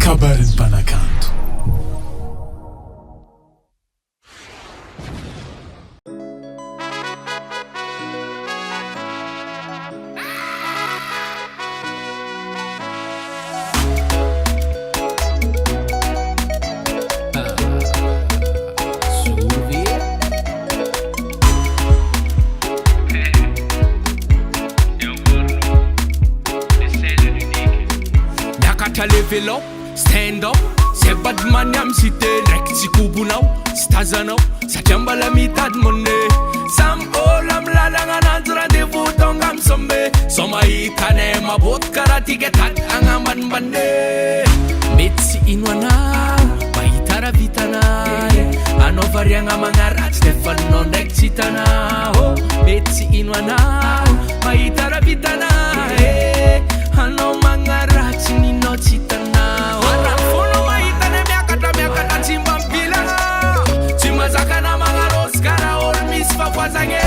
Kabaron'ny Mpanakanto. Level up, stand up, c'est pas de maniam si t'es rek kubunau, stazanau, sa jambala mitad monne. Sam olam lalanga nanzra de vutongam sombe, somai kane mabot karati getat angaman bande. Metsi inwana, maitara vitana, anovarianga mangarat Stefan nondek sitana. Oh, metsi inwana, maitara vitana, ano mangarat nino chitana. Ora fono maitane miakata chimbambila, chimazakana mangaros kara ol misfa wazange.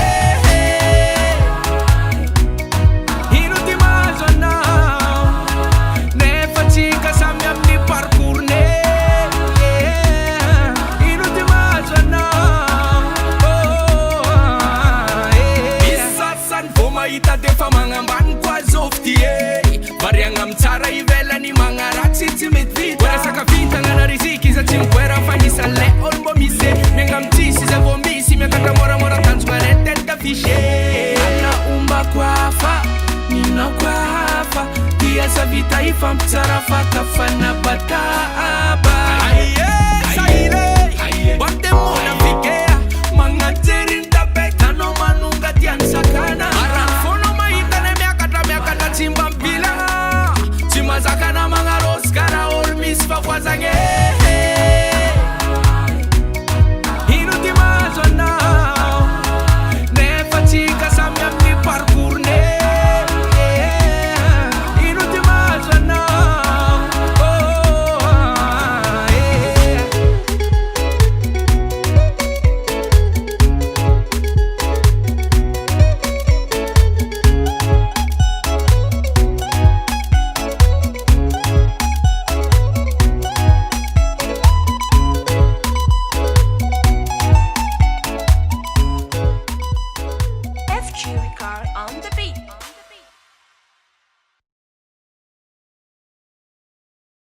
Tsara ivelany magnaratsy tsy mety vita. Oera sakavintana na riziki iza tsy mivoera fa isa le olombo misy mianga mitsisy iza vo misy miakatra moramora tanjona retelta fishe. Ana ombako hafa ninako hafa tiasa vita ifampitsara fakafana bataba.